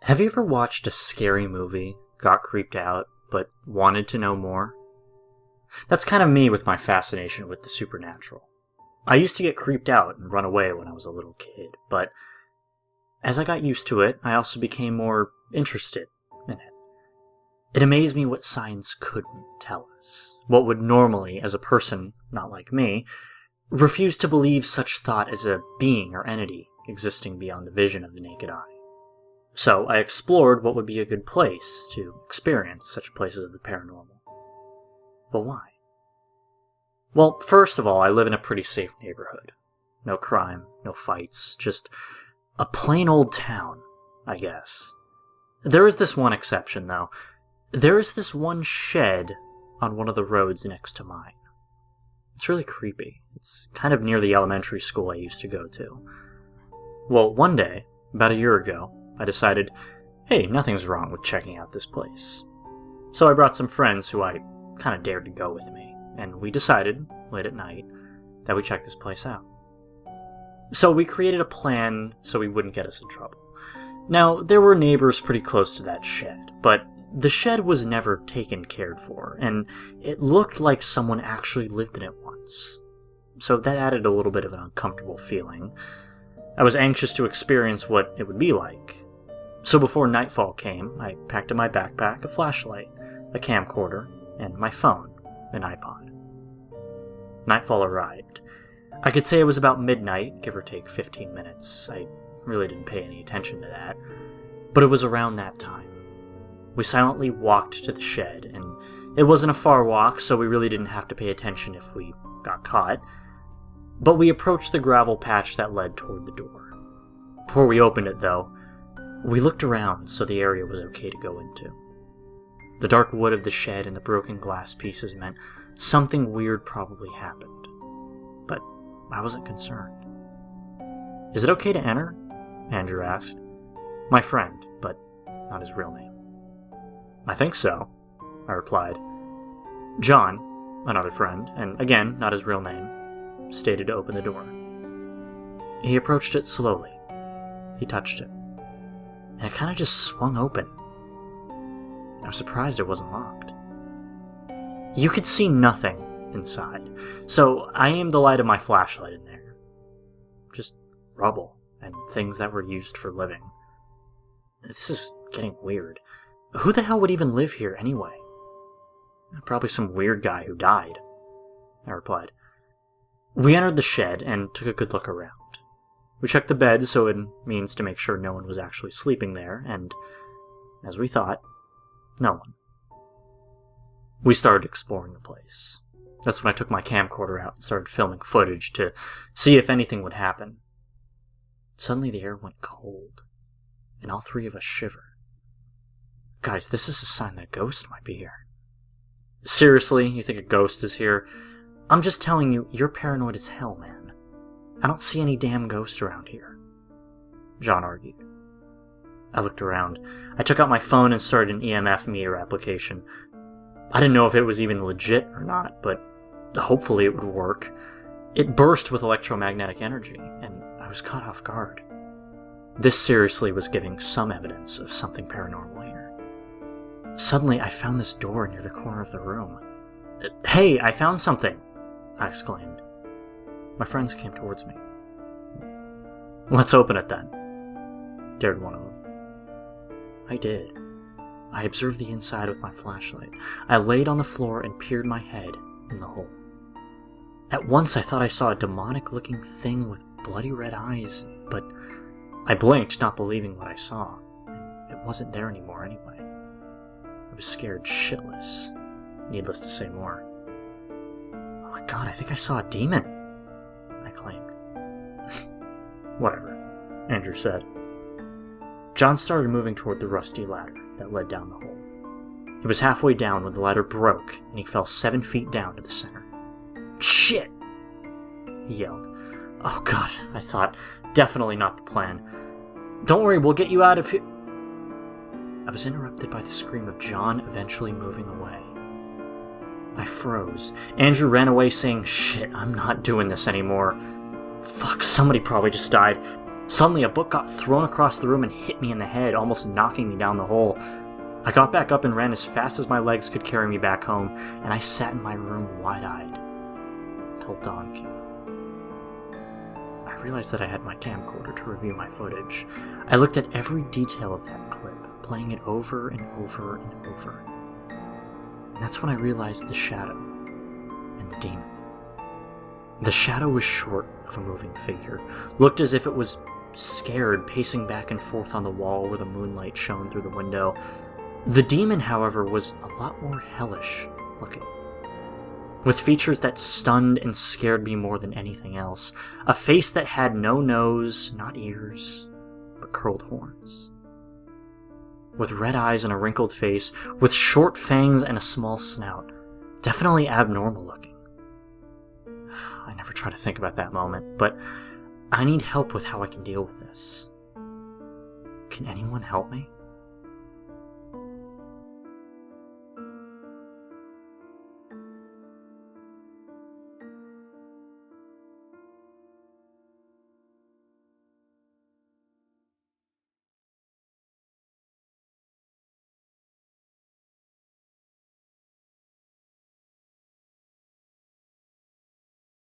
Have you ever watched a scary movie, got creeped out, but wanted to know more? That's kind of me with my fascination with the supernatural. I used to get creeped out and run away when I was a little kid, but as I got used to it, I also became more interested in it. It amazed me what science couldn't tell us, what would normally, as a person not like me, refuse to believe such thought as a being or entity existing beyond the vision of the naked eye. So I explored what would be a good place to experience such places of the paranormal. But why? Well, first of all, I live in a pretty safe neighborhood. No crime, no fights, just a plain old town, I guess. There is this one exception, though. There is this one shed on one of the roads next to mine. It's really creepy. It's kind of near the elementary school I used to go to. Well, one day, about a year ago, I decided, hey, nothing's wrong with checking out this place. So I brought some friends who I kind of dared to go with me, and we decided, late at night, that we'd check this place out. So we created a plan so we wouldn't get us in trouble. Now, there were neighbors pretty close to that shed, but the shed was never cared for, and it looked like someone actually lived in it once. So that added a little bit of an uncomfortable feeling. I was anxious to experience what it would be like. So before nightfall came, I packed in my backpack a flashlight, a camcorder, and my phone, an iPod. Nightfall arrived. I could say it was about midnight, give or take 15 minutes. I really didn't pay any attention to that. But it was around that time. We silently walked to the shed, and it wasn't a far walk, so we really didn't have to pay attention if we got caught. But we approached the gravel patch that led toward the door. Before we opened it, though, we looked around so the area was okay to go into. The dark wood of the shed and the broken glass pieces meant something weird probably happened. But I wasn't concerned. Is it okay to enter? Andrew asked. My friend, but not his real name. I think so, I replied. John, another friend, and again, not his real name, stated to open the door. He approached it slowly. He touched it, and it kind of just swung open. I was surprised it wasn't locked. You could see nothing inside, so I aimed the light of my flashlight in there. Just rubble and things that were used for living. This is getting weird. Who the hell would even live here anyway? Probably some weird guy who died, I replied. We entered the shed and took a good look around. We checked the bed, so it means to make sure no one was actually sleeping there, and, as we thought, no one. We started exploring the place. That's when I took my camcorder out and started filming footage to see if anything would happen. Suddenly the air went cold, and all three of us shivered. Guys, this is a sign that a ghost might be here. Seriously, you think a ghost is here? I'm just telling you, you're paranoid as hell, man. I don't see any damn ghosts around here, John argued. I looked around. I took out my phone and started an EMF meter application. I didn't know if it was even legit or not, but hopefully it would work. It burst with electromagnetic energy, and I was caught off guard. This seriously was giving some evidence of something paranormal here. Suddenly, I found this door near the corner of the room. Hey, I found something! I exclaimed. My friends came towards me. Let's open it then, dared one of them. I did. I observed the inside with my flashlight. I laid on the floor and peered my head in the hole. At once I thought I saw a demonic-looking thing with bloody red eyes, but I blinked, not believing what I saw. It wasn't there anymore anyway. I was scared shitless. Needless to say more. Oh my god, I think I saw a demon, I claimed. Whatever, Andrew said. John started moving toward the rusty ladder that led down the hole. He was halfway down when the ladder broke, and he fell 7 feet down to the center. Shit! He yelled. Oh god, I thought. Definitely not the plan. Don't worry, we'll get you out of here. I was interrupted by the scream of John eventually moving away. I froze. Andrew ran away saying, shit, I'm not doing this anymore. Fuck, somebody probably just died. Suddenly, a book got thrown across the room and hit me in the head, almost knocking me down the hole. I got back up and ran as fast as my legs could carry me back home, and I sat in my room wide-eyed until dawn came. I realized that I had my camcorder to review my footage. I looked at every detail of that clip, playing it over and over and over. And that's when I realized the shadow and the demon. The shadow was short of a moving figure, looked as if it was scared, pacing back and forth on the wall where the moonlight shone through the window. The demon, however, was a lot more hellish looking, with features that stunned and scared me more than anything else. A face that had no nose, not ears, but curled horns. With red eyes and a wrinkled face, with short fangs and a small snout. Definitely abnormal looking. I never try to think about that moment, but I need help with how I can deal with this. Can anyone help me?